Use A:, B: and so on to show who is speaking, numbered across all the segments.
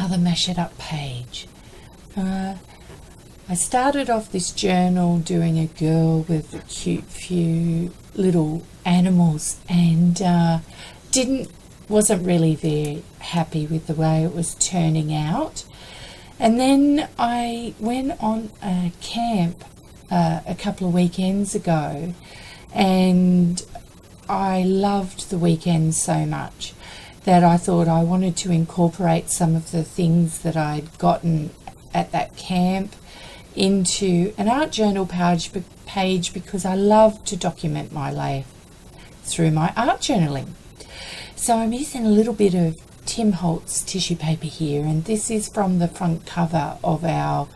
A: another Mash It Up page. I started off this journal doing a girl with a cute few little animals, and wasn't really very happy with the way it was turning out. And then I went on a camp a couple of weekends ago, and I loved the weekend so much that I thought I wanted to incorporate some of the things that I'd gotten at that camp into an art journal page because I love to document my life through my art journaling. So I'm using a little bit of Tim Holtz tissue paper here, and this is from the front cover of our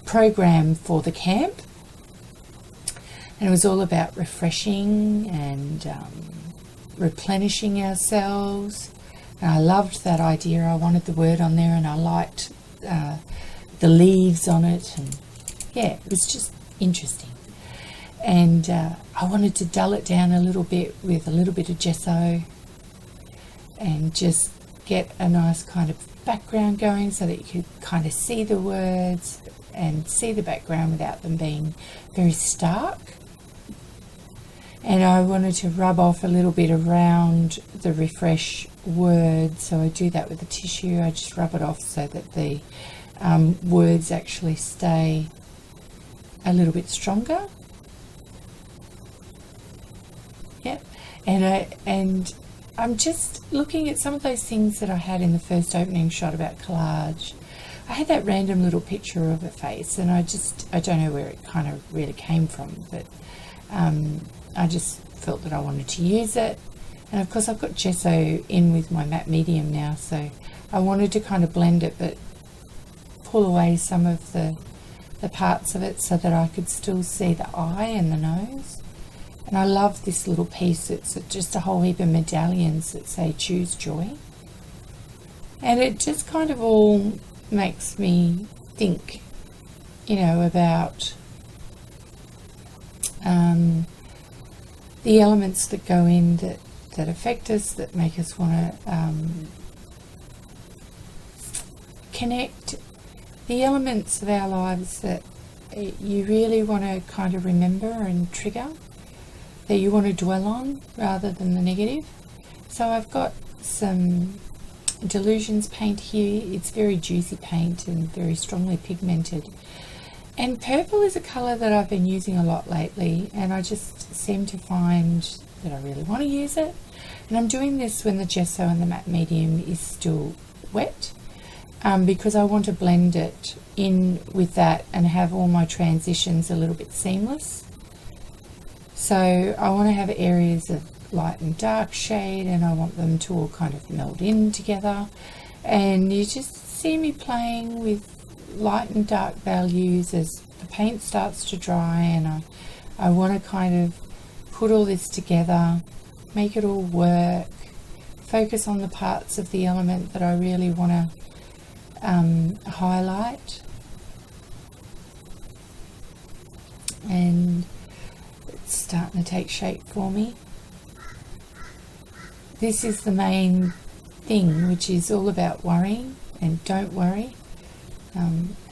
A: program for the camp. And it was all about refreshing and replenishing ourselves. And I loved that idea. I wanted the word on there, and I liked the leaves on it. And yeah, it was just interesting. And I wanted to dull it down a little bit with a little bit of gesso and just get a nice kind of background going so that you could kind of see the words and see the background without them being very stark. And I wanted to rub off a little bit around the refresh word, so I do that with the tissue. I just rub it off so that the words actually stay a little bit stronger. Yep. And I'm just looking at some of those things that I had in the first opening shot about collage. I had that random little picture of a face, and I don't know where it kind of really came from, but I just felt that I wanted to use it. And of course I've got gesso in with my matte medium now, so I wanted to kind of blend it but pull away some of the parts of it so that I could still see the eye and the nose. And I love this little piece. It's just a whole heap of medallions that say choose joy. And it just kind of all makes me think, about the elements that go in that affect us, that make us want to connect, the elements of our lives that you really want to kind of remember and trigger, that you want to dwell on rather than the negative. So I've got some Delusions paint here. It's very juicy paint and very strongly pigmented. And purple is a colour that I've been using a lot lately, and I just seem to find that I really want to use it. And I'm doing this when the gesso and the matte medium is still wet, because I want to blend it in with that and have all my transitions a little bit seamless. So I want to have areas of light and dark shade, and I want them to all kind of meld in together. And you just see me playing with light and dark values as the paint starts to dry, and I want to kind of put all this together, make it all work, focus on the parts of the element that I really want to highlight. And it's starting to take shape for me. This is the main thing, which is all about worrying, and don't worry.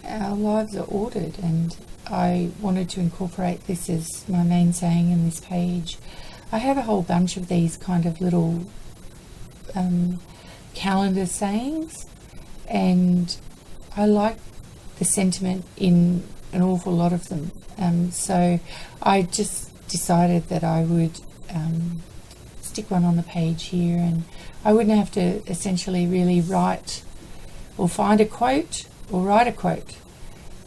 A: Our lives are ordered, and I wanted to incorporate this as my main saying in this page. I have a whole bunch of these kind of little calendar sayings, and I like the sentiment in an awful lot of them. So I just decided that I would stick one on the page here, and I wouldn't have to essentially really write or find a quote or write a quote.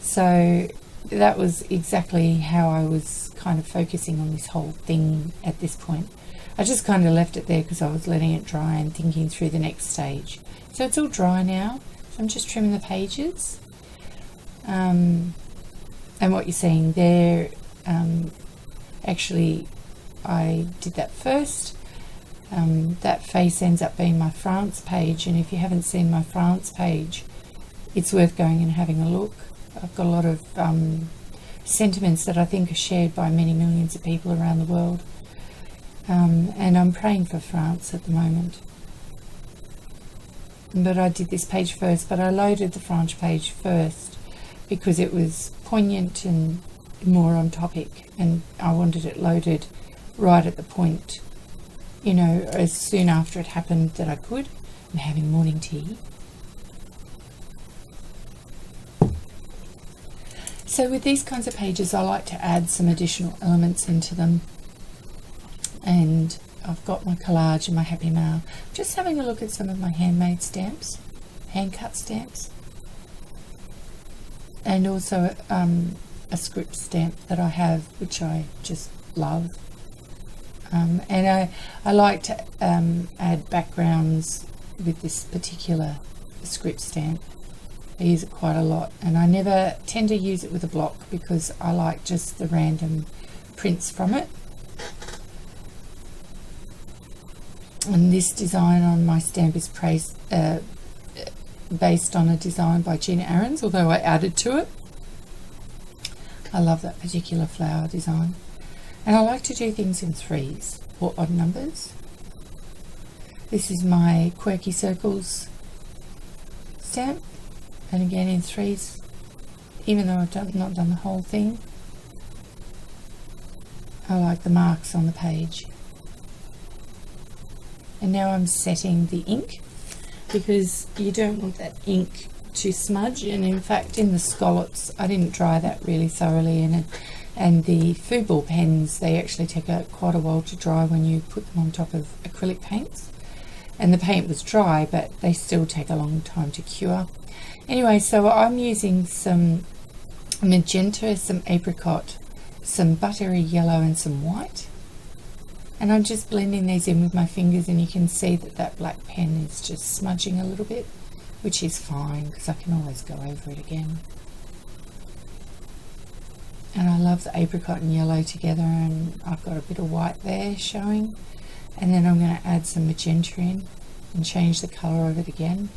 A: So that was exactly how I was kind of focusing on this whole thing at this point. I just kind of left it there because I was letting it dry and thinking through the next stage. So it's all dry now, so I'm just trimming the pages. And what you're seeing there, actually I did that first. That face ends up being my France page, and if you haven't seen my France page, it's worth going and having a look. I've got a lot of sentiments that I think are shared by many millions of people around the world, and I'm praying for France at the moment. but I did this page first, but I loaded the French page first because it was poignant and more on topic, and I wanted it loaded right at the point, you know, as soon after it happened that I could. I'm having morning tea. So with these kinds of pages, I like to add some additional elements into them. And I've got my collage and my happy mail. Just having a look at some of my handmade stamps, hand cut stamps. And also a script stamp that I have, which I just love. And I like to add backgrounds with this particular script stamp. I use it quite a lot, and I never tend to use it with a block because I like just the random prints from it. And this design on my stamp is based on a design by Gina Aarons, although I added to it. I love that particular flower design. And I like to do things in threes or odd numbers. This is my Quirky Circles stamp, and again in threes, even though I've not done the whole thing. I like the marks on the page. And now I'm setting the ink, because you don't want that ink to smudge, and in fact in the scallops I didn't dry that really thoroughly, and the food ball pens, they actually take quite a while to dry when you put them on top of acrylic paints, and the paint was dry but they still take a long time to cure. Anyway, so I'm using some magenta, some apricot, some buttery yellow and some white, and I'm just blending these in with my fingers, and you can see that that black pen is just smudging a little bit, which is fine because I can always go over it again. And I love the apricot and yellow together, and I've got a bit of white there showing, and then I'm going to add some magenta in and change the colour of it again.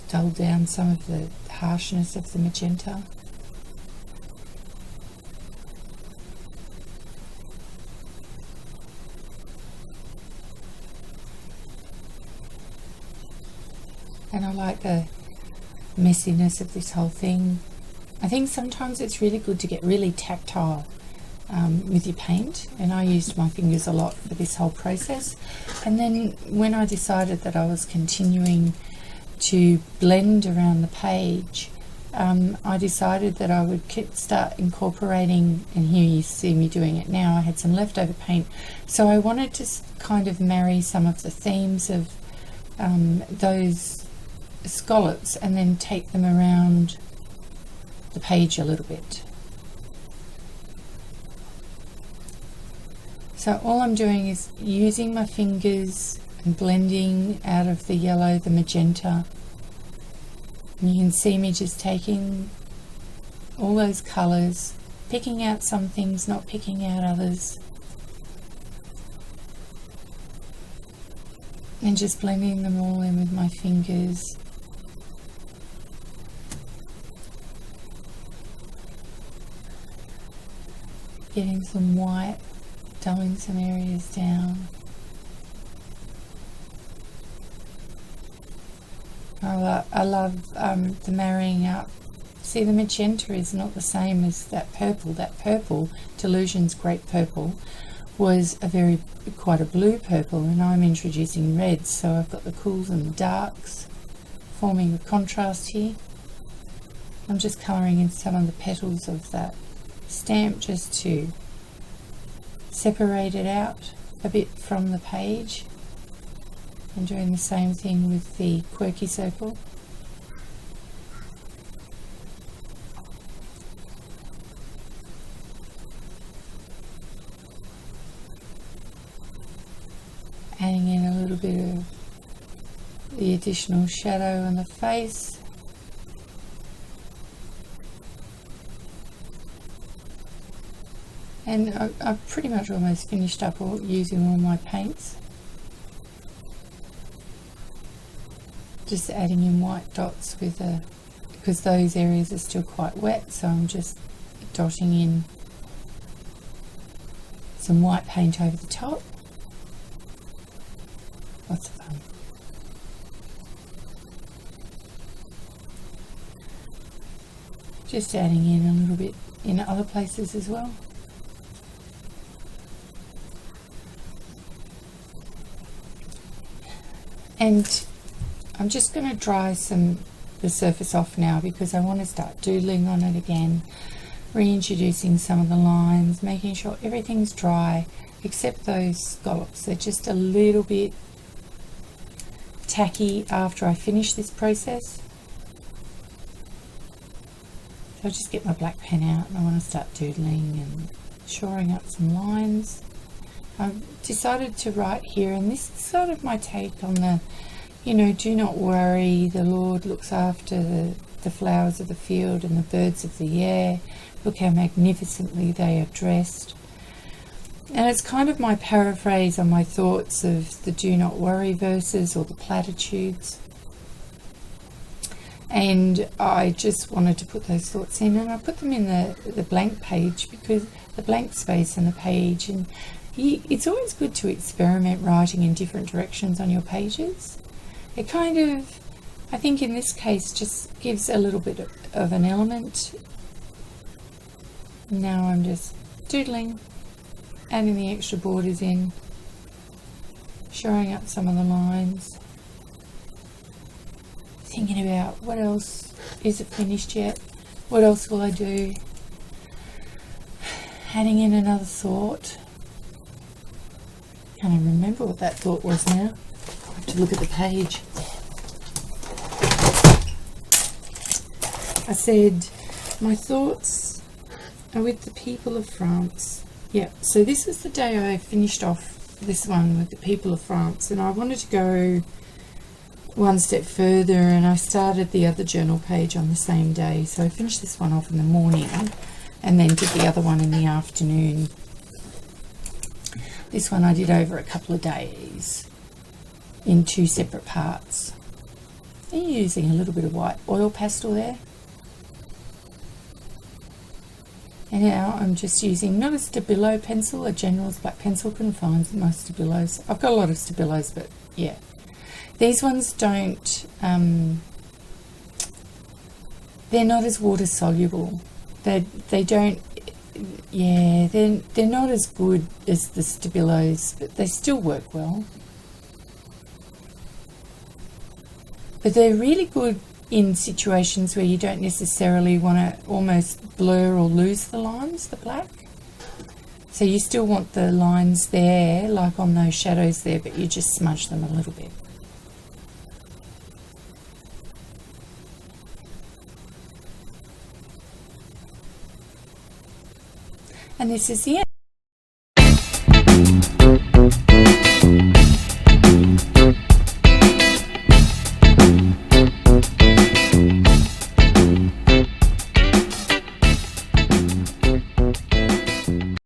A: Dull down some of the harshness of the magenta. And I like the messiness of this whole thing. I think sometimes it's really good to get really tactile with your paint, and I used my fingers a lot for this whole process. And then when I decided that I was continuing to blend around the page, I decided that I would start incorporating, and here you see me doing it now. I had some leftover paint, so I wanted to kind of marry some of the themes of those scallops and then take them around the page a little bit. So all I'm doing is using my fingers and blending out of the yellow, the magenta. And you can see me just taking all those colours, picking out some things, not picking out others, and just blending them all in with my fingers. Getting some white, dulling some areas down. I love the marrying up. See, the magenta is not the same as that purple. That purple, Delusion's Great Purple, was quite a blue purple, and I'm introducing reds, so I've got the cools and the darks forming a contrast here. I'm just colouring in some of the petals of that stamp just to separate it out a bit from the page, and doing the same thing with the Quirky Circle. Adding in a little bit of the additional shadow on the face. And I've pretty much almost finished up using all my paints. Just adding in white dots because those areas are still quite wet, so I'm just dotting in some white paint over the top. Lots of fun. Just adding in a little bit in other places as well. And I'm just going to dry the surface off now, because I want to start doodling on it again, reintroducing some of the lines, making sure everything's dry except those scallops. They're just a little bit tacky after I finish this process. So I'll just get my black pen out and I want to start doodling and shoring up some lines. I've decided to write here, and this is sort of my take on the, you know, do not worry, the Lord looks after the flowers of the field and the birds of the air. Look how magnificently they are dressed. And it's kind of my paraphrase on my thoughts of the do not worry verses, or the platitudes. And I just wanted to put those thoughts in, and I put them in the blank page, because the blank space in the page, and it's always good to experiment writing in different directions on your pages. It kind of, I think in this case, just gives a little bit of an element. Now I'm just doodling, adding the extra borders in, showing up some of the lines, thinking about what else, is it finished yet? What else will I do? Adding in another thought. Can't even remember what that thought was now. I have to look at the page. I said, my thoughts are with the people of France. Yeah, so this was the day I finished off this one with the people of France, and I wanted to go one step further, and I started the other journal page on the same day. So I finished this one off in the morning and then did the other one in the afternoon. This one I did over a couple of days in 2 separate parts. And using a little bit of white oil pastel there. And now I'm just using not a Stabilo pencil, a General's black pencil. Couldn't find my Stabilos. I've got a lot of Stabilos, but yeah. These ones don't, they're not as water soluble. They don't, yeah, they're not as good as the Stabilos, but they still work well. But they're really good in situations where you don't necessarily want to almost blur or lose the lines, the black. So you still want the lines there, like on those shadows there, but you just smudge them a little bit. And this is the end.